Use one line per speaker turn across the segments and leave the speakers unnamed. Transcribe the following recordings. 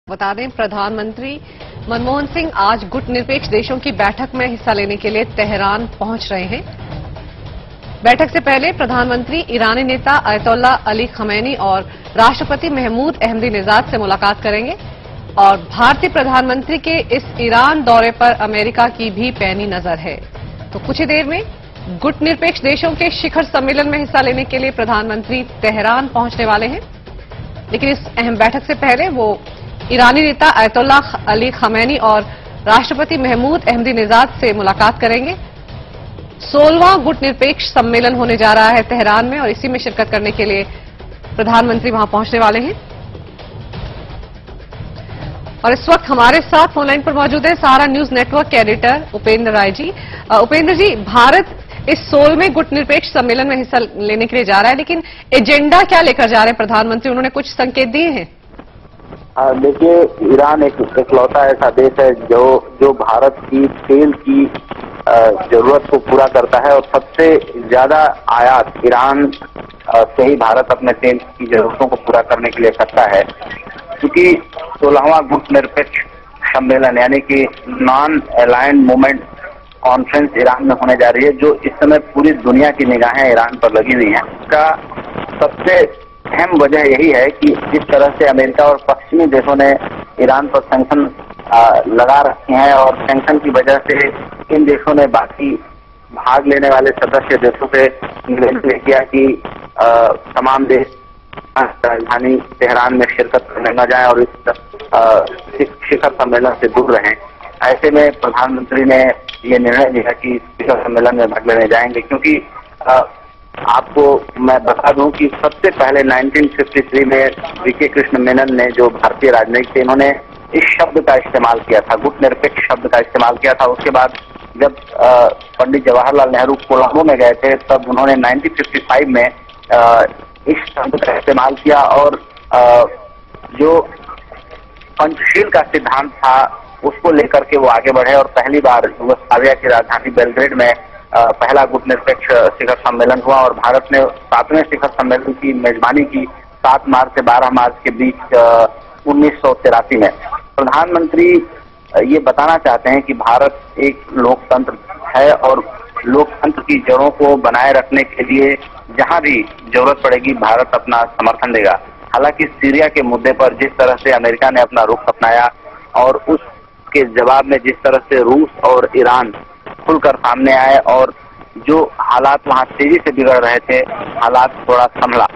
बता दें, प्रधानमंत्री मनमोहन सिंह आज गुट निरपेक्ष देशों की बैठक में हिस्सा लेने के लिए तेहरान पहुंच रहे हैं। बैठक से पहले प्रधानमंत्री ईरानी नेता अयतोल्ला अली खमैनी और राष्ट्रपति महमूद अहमदीनेजाद से मुलाकात करेंगे और भारतीय प्रधानमंत्री के इस ईरान दौरे पर अमेरिका की भी पैनी नजर है। तो कुछ ही देर में गुट निरपेक्ष देशों के शिखर सम्मेलन में हिस्सा लेने के लिए प्रधानमंत्री तेहरान पहुंचने वाले हैं, लेकिन इस अहम बैठक से पहले वो ईरानी नेता अयतोल्ला अली खमैनी और राष्ट्रपति महमूद अहमदीनेजाद से मुलाकात करेंगे। 16वां गुट निरपेक्ष सम्मेलन होने जा रहा है तेहरान में और इसी में शिरकत करने के लिए प्रधानमंत्री वहां पहुंचने वाले हैं। और इस वक्त हमारे साथ फोनलाइन पर मौजूद है सहारा न्यूज नेटवर्क के एडिटर उपेंद्र राय जी। उपेंद्र जी, भारत इस 16वें गुट निरपेक्ष सम्मेलन में हिस्सा लेने के लिए जा रहा है, लेकिन एजेंडा क्या लेकर जा रहे हैं प्रधानमंत्री? उन्होंने कुछ संकेत दिए हैं?
देखिए, ईरान एक इकलौता ऐसा देश है जो भारत की तेल की जरूरत को पूरा करता है और सबसे ज्यादा आयात ईरान से ही भारत अपने तेल की जरूरतों को पूरा करने के लिए करता है। क्योंकि 16वां गुट निरपेक्ष सम्मेलन यानी कि non aligned movement conference Iran में होने जा रही है, जो इस समय पूरी दुनिया की निगाहें ईरान पर लगी हुई हैं। इसका सबसे अहम वजह यही है कि जिस तरह से अमेरिका और पश्चिमी देशों ने ईरान पर सैंक्शन लगा रखे हैं और सैंक्शन की वजह से इन देशों ने बाकी भाग लेने वाले सदस्य देशों से निवेदन किया कि तमाम देश राजधानी तेहरान में शिरकत करने न जाएं और इस शिखर सम्मेलन से दूर रहें। ऐसे में प्रधानमंत्री ने ये निर्णय लिया कि शिखर सम्मेलन में भाग लेने जाएंगे, क्योंकि आपको मैं बता दूं कि सबसे पहले 1953 में वीके कृष्ण मेनन ने, जो भारतीय राजनयिक थे, इन्होंने इस शब्द का इस्तेमाल किया था, गुट निरपेक्ष शब्द का इस्तेमाल किया था। उसके बाद जब पंडित जवाहरलाल नेहरू कोलंबो में गए थे, तब उन्होंने 1955 में इस शब्द का इस्तेमाल किया और जो पंचशील का सिद्धांत था उसको लेकर के वो आगे बढ़े और पहली बार यूगोस्लाविया की राजधानी बेलग्रेड में पहला गुट निरपेक्ष शिखर सम्मेलन हुआ और भारत ने 7वें शिखर सम्मेलन की मेजबानी की 7 मार्च से 12 मार्च के बीच 1983 में। प्रधानमंत्री ये बताना चाहते हैं कि भारत एक लोकतंत्र है और लोकतंत्र की जड़ों को बनाए रखने के लिए जहां भी जरूरत पड़ेगी भारत अपना समर्थन देगा। हालांकि सीरिया के मुद्दे पर जिस तरह से अमेरिका ने अपना रुख अपनाया और उसके जवाब में जिस तरह से रूस और ईरान खुलकर सामने आए और जो हालात वहां तेजी से बिगड़ रहे थे, हालात थोड़ा संभला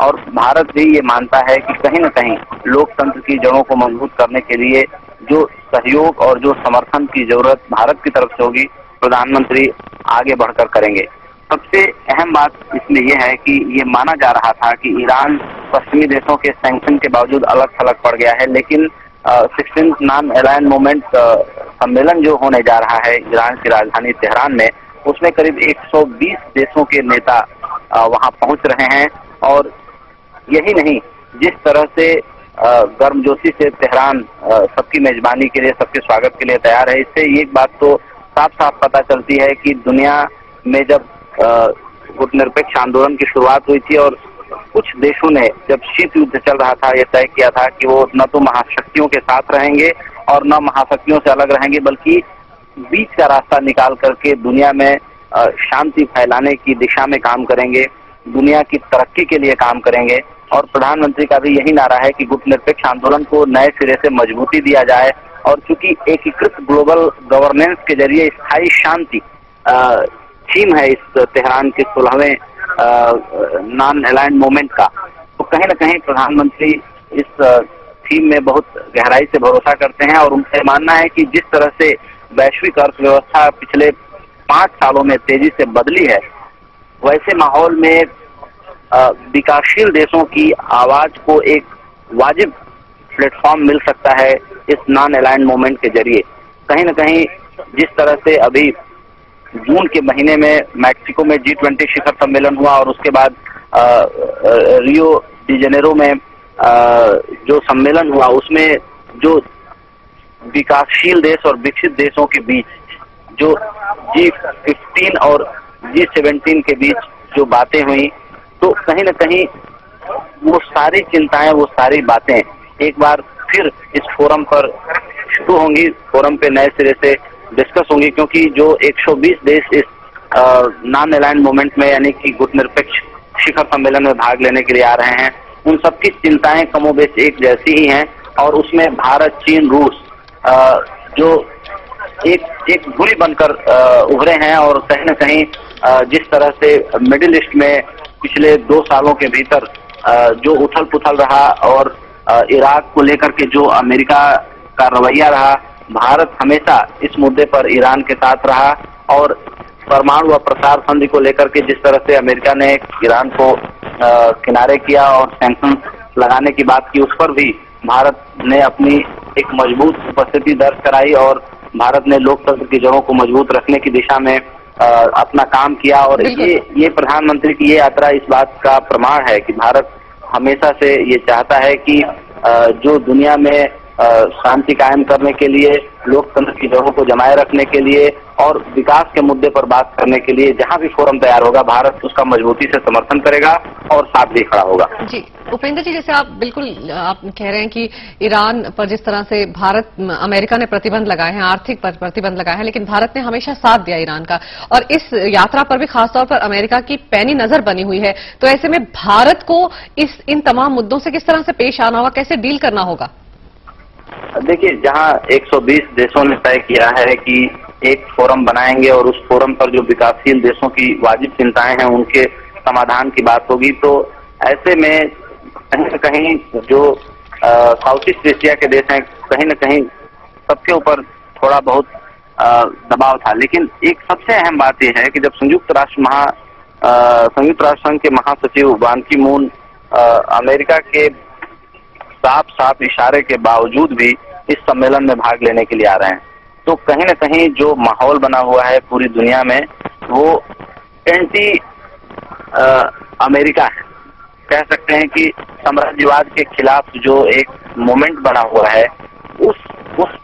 और भारत भी ये मानता है कि कहीं न कहीं लोकतंत्र की जड़ों को मजबूत करने के लिए जो सहयोग और जो समर्थन की जरूरत भारत की तरफ से होगी, प्रधानमंत्री आगे बढ़कर करेंगे। सबसे अहम बात इसमें यह है कि ये माना जा रहा था कि ईरान पश्चिमी देशों के सैंक्शन के बावजूद अलग थलग पड़ गया है, लेकिन 16th नॉन अलाइंड मूवमेंट सम्मेलन जो होने जा रहा है ईरान की राजधानी तेहरान में, उसमें करीब 120 देशों के नेता वहां पहुंच रहे हैं। और यही नहीं, जिस तरह से गर्मजोशी से तेहरान सबकी मेजबानी के लिए, सबके स्वागत के लिए तैयार है, इससे एक बात तो साफ साफ पता चलती है कि दुनिया में जब गुट निरपेक्ष आंदोलन की शुरुआत हुई थी और कुछ देशों ने, जब शीत युद्ध चल रहा था, ये तय किया था कि वो न तो महाशक्तियों के साथ रहेंगे और न महाशक्तियों से अलग रहेंगे, बल्कि बीच का रास्ता निकाल करके दुनिया में शांति फैलाने की दिशा में काम करेंगे, दुनिया की तरक्की के लिए काम करेंगे। और प्रधानमंत्री का भी यही नारा है कि गुट निरपेक्ष आंदोलन को नए सिरे से मजबूती दिया जाए और चूंकि एकीकृत ग्लोबल गवर्नेंस के जरिए स्थायी शांति थीम है इस तेहरान के 16वें नॉन अलाइंड मूवमेंट का, तो कहीं न कहीं प्रधानमंत्री इस थीम में बहुत गहराई से भरोसा करते हैं और उनका मानना है कि जिस तरह से वैश्विक अर्थव्यवस्था पिछले 5 सालों में तेजी से बदली है, वैसे माहौल में विकासशील देशों की आवाज को एक वाजिब प्लेटफॉर्म मिल सकता है इस नॉन अलाइंड मूवमेंट के जरिए। कहीं न कहीं जिस तरह से अभी जून के महीने में मैक्सिको में G20 शिखर सम्मेलन हुआ और उसके बाद रियो डी जेनेरो में जो सम्मेलन हुआ, उसमें जो विकासशील देश और विकसित देशों के बीच जो G15 और G17 के बीच जो बातें हुई, तो कहीं न कहीं वो सारी चिंताएं, वो सारी बातें एक बार फिर इस फोरम पर शुरू होंगी, फोरम पे नए सिरे से डिस्कस होंगी, क्योंकि जो 120 देश इस नॉन अलाइंड मूवमेंट में यानी कि गुटनिरपेक्ष शिखर सम्मेलन में भाग लेने के लिए आ रहे हैं, उन सबकी चिंताएं कमोबेश एक जैसी ही हैं। और उसमें भारत, चीन, रूस जो एक बुरी बनकर उभरे हैं, और कहीं न कहीं जिस तरह से मिडिल ईस्ट में पिछले 2 सालों के भीतर जो उथल पुथल रहा, और इराक को लेकर के जो अमेरिका का रवैया रहा, भारत हमेशा इस मुद्दे पर ईरान के साथ रहा। और परमाणु व प्रसार संधि को लेकर के जिस तरह से अमेरिका ने ईरान को किनारे किया और सैंक्शन लगाने की बात की, उस पर भी भारत ने अपनी एक मजबूत उपस्थिति दर्ज कराई, और भारत ने लोकतंत्र की जड़ों को मजबूत रखने की दिशा में अपना काम किया। और ये प्रधानमंत्री की ये यात्रा इस बात का प्रमाण है कि भारत हमेशा से ये चाहता है कि जो दुनिया में शांति कायम करने के लिए, लोकतंत्र की जड़ों को जमाए रखने के लिए और विकास के मुद्दे पर बात करने के लिए जहां भी फोरम तैयार होगा, भारत उसका मजबूती से समर्थन करेगा और साथ भी खड़ा होगा।
जी उपेंद्र जी, जैसे आप कह रहे हैं कि ईरान पर जिस तरह से अमेरिका ने प्रतिबंध लगाए हैं, आर्थिक प्रतिबंध लगाए हैं, लेकिन भारत ने हमेशा साथ दिया ईरान का, और इस यात्रा पर भी खासतौर पर अमेरिका की पैनी नजर बनी हुई है। तो ऐसे में भारत को इन तमाम मुद्दों से किस तरह से पेश आना होगा, कैसे डील करना होगा?
देखिए, जहां 120 देशों ने तय किया है कि एक फोरम बनाएंगे और उस फोरम पर जो विकासशील देशों की वाजिब चिंताएं हैं उनके समाधान की बात होगी, तो ऐसे में कहीं न कहीं जो साउथ ईस्ट एशिया के देश हैं, कहीं न कहीं सबके ऊपर थोड़ा बहुत दबाव था। लेकिन एक सबसे अहम बात यह है कि जब संयुक्त राष्ट्र संघ के महासचिव बान की मून अमेरिका के साफ इशारे के बावजूद भी इस सम्मेलन में भाग लेने के लिए आ रहे हैं, तो कहीं न कहीं जो माहौल बना हुआ है पूरी दुनिया में, वो एंटी अमेरिका है। कह सकते हैं कि साम्राज्यवाद के खिलाफ जो एक मोमेंट बना हुआ है, उस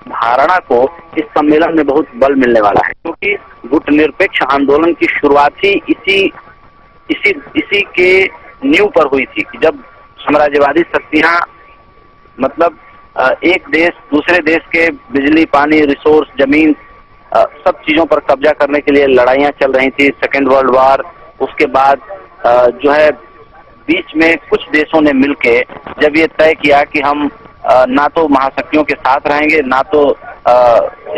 धारणा को इस सम्मेलन में बहुत बल मिलने वाला है, क्योंकि गुटनिरपेक्ष आंदोलन की शुरुआत ही इसी के नींव पर हुई थी कि जब साम्राज्यवादी शक्तियां, मतलब एक देश दूसरे देश के बिजली, पानी, रिसोर्स, जमीन, सब चीजों पर कब्जा करने के लिए लड़ाइयां चल रही थी। सेकेंड वर्ल्ड वॉर, उसके बाद जो है बीच में कुछ देशों ने मिलके जब ये तय किया कि हम ना तो महाशक्तियों के साथ रहेंगे, ना तो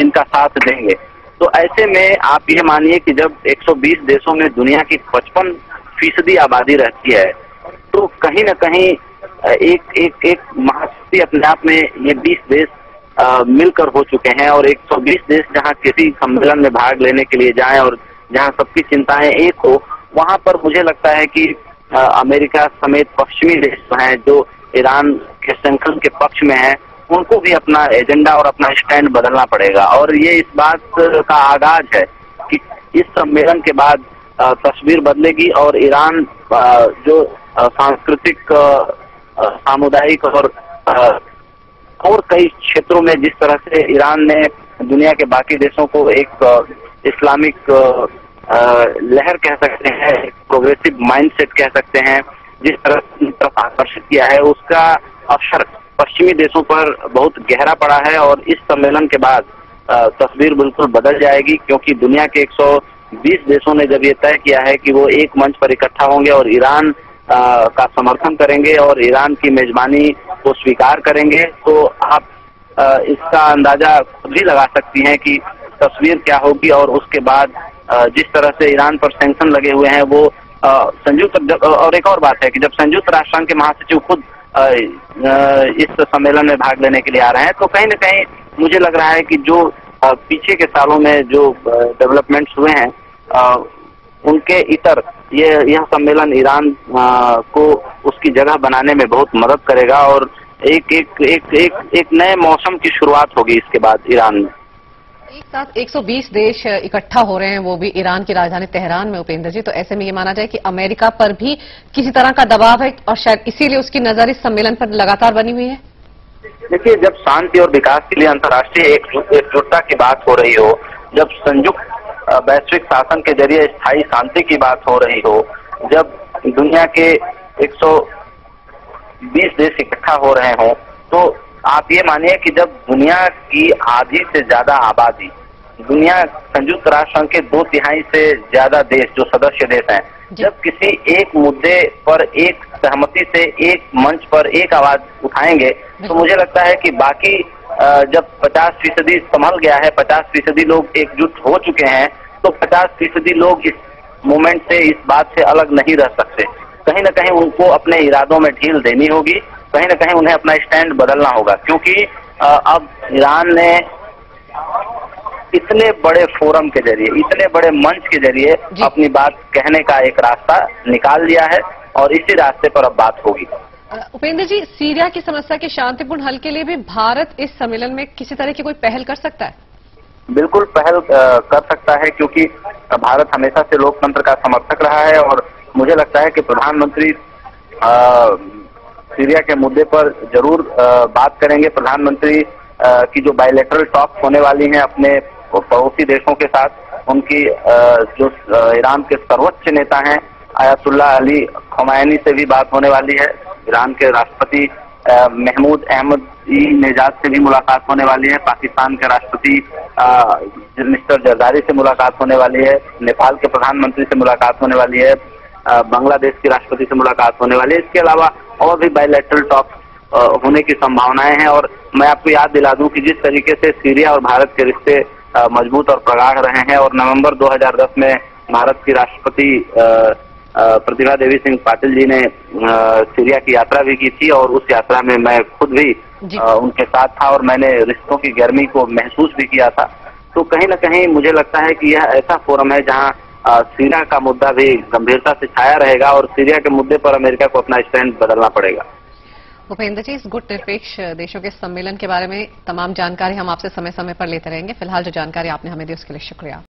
इनका साथ देंगे, तो ऐसे में आप ये मानिए कि जब 120 देशों में दुनिया की 55% आबादी रहती है, तो कहीं न कहीं एक महाशक्ति अपने आप में ये 20 देश मिलकर हो चुके हैं। और 120 देश जहां किसी सम्मेलन में भाग लेने के लिए जाएं और जहां सबकी चिंताएं एक हो, वहां पर मुझे लगता है कि अमेरिका समेत पश्चिमी देश हैं जो ईरान के सैंक्शन के पक्ष में हैं, उनको भी अपना एजेंडा और अपना स्टैंड बदलना पड़ेगा। और ये इस बात का आगाज है कि इस सम्मेलन के बाद तस्वीर बदलेगी और ईरान जो सांस्कृतिक, सामुदायिक और कई क्षेत्रों में जिस तरह से ईरान ने दुनिया के बाकी देशों को एक इस्लामिक लहर कह सकते हैं, प्रोग्रेसिव माइंडसेट कह सकते हैं, जिस तरफ आकर्षित किया है, उसका असर पश्चिमी देशों पर बहुत गहरा पड़ा है। और इस सम्मेलन के बाद तस्वीर बिल्कुल बदल जाएगी, क्योंकि दुनिया के 120 देशों ने जब ये तय किया है कि वो एक मंच पर इकट्ठा होंगे और ईरान का समर्थन करेंगे और ईरान की मेजबानी को स्वीकार करेंगे, तो आप इसका अंदाजा खुद भी लगा सकती हैं कि तस्वीर क्या होगी। और उसके बाद जिस तरह से ईरान पर सैंक्शन लगे हुए हैं, वो और एक और बात है कि जब संयुक्त राष्ट्र संघ के महासचिव खुद इस सम्मेलन में भाग लेने के लिए आ रहे हैं, तो कहीं न कहीं मुझे लग रहा है कि जो पीछे के सालों में जो डेवलपमेंट्स हुए हैं, उनके इतर यह सम्मेलन ईरान को उसकी जगह बनाने में बहुत मदद करेगा और एक नए मौसम की शुरुआत होगी इसके बाद ईरान में।
एक साथ 120 देश इकट्ठा हो रहे हैं, वो भी ईरान की राजधानी तेहरान में, उपेंद्र जी। तो ऐसे में ये माना जाए कि अमेरिका पर भी किसी तरह का दबाव है और शायद इसीलिए उसकी नजर इस सम्मेलन पर लगातार बनी हुई है।
देखिए, जब शांति और विकास के लिए अंतर्राष्ट्रीय एकजुटता की बात हो रही हो, जब संयुक्त वैश्विक शासन के जरिए स्थायी शांति की बात हो रही हो, जब दुनिया के 120 देश इकट्ठा हो रहे हों, तो आप ये मानिए कि जब दुनिया की आधी से ज्यादा आबादी, दुनिया संयुक्त राष्ट्र संघ के 2/3 से ज्यादा देश जो सदस्य देश हैं, जब किसी एक मुद्दे पर एक सहमति से एक मंच पर एक आवाज उठाएंगे, तो मुझे लगता है कि बाकी जब 50% संभल गया है, 50% लोग एकजुट हो चुके हैं, तो 50% लोग इस मूवमेंट से, इस बात से अलग नहीं रह सकते। कहीं न कहीं उनको अपने इरादों में ढील देनी होगी, कहीं न कहीं उन्हें अपना स्टैंड बदलना होगा, क्योंकि अब ईरान ने इतने बड़े फोरम के जरिए, इतने बड़े मंच के जरिए अपनी बात कहने का एक रास्ता निकाल लिया है और इसी रास्ते पर अब बात होगी।
उपेंद्र जी, सीरिया की समस्या के शांतिपूर्ण हल के लिए भी भारत इस सम्मेलन में किसी तरह की कोई पहल कर सकता है?
बिल्कुल पहल कर सकता है, क्योंकि भारत हमेशा से लोकतंत्र का समर्थक रहा है और मुझे लगता है कि प्रधानमंत्री सीरिया के मुद्दे पर जरूर बात करेंगे। प्रधानमंत्री की जो बायलैटरल टॉक्स होने वाली हैं अपने पड़ोसी देशों के साथ, उनकी जो ईरान के सर्वोच्च नेता हैं आयतुल्ला अली खमैनी से भी बात होने वाली है। ईरान के राष्ट्रपति महमूद अहमदीनेजाद से भी मुलाकात होने वाली है। पाकिस्तान के राष्ट्रपति मिस्टर जरदारी से मुलाकात होने वाली है। नेपाल के प्रधानमंत्री से मुलाकात होने वाली है। बांग्लादेश के राष्ट्रपति से मुलाकात होने वाली है। इसके अलावा और भी बायलैटरल टॉक होने की संभावनाएं हैं। और मैं आपको याद दिला दूं कि जिस तरीके से सीरिया और भारत के रिश्ते मजबूत और प्रगाढ़ रहे हैं, और नवंबर 2010 में भारत की राष्ट्रपति प्रतिभा देवी सिंह पाटिल जी ने सीरिया की यात्रा भी की थी, और उस यात्रा में मैं खुद भी उनके साथ था और मैंने रिश्तों की गर्मी को महसूस भी किया था। तो कहीं न कहीं मुझे लगता है कि यह ऐसा फोरम है जहां सीरिया का मुद्दा भी गंभीरता से छाया रहेगा और सीरिया के मुद्दे पर अमेरिका को अपना स्टैंड बदलना पड़ेगा।
उपेंद्र जी, इस गुट निरपेक्ष देशों के सम्मेलन के बारे में तमाम जानकारी हम आपसे समय समय पर लेते रहेंगे। फिलहाल जो जानकारी आपने हमें दी उसके लिए शुक्रिया।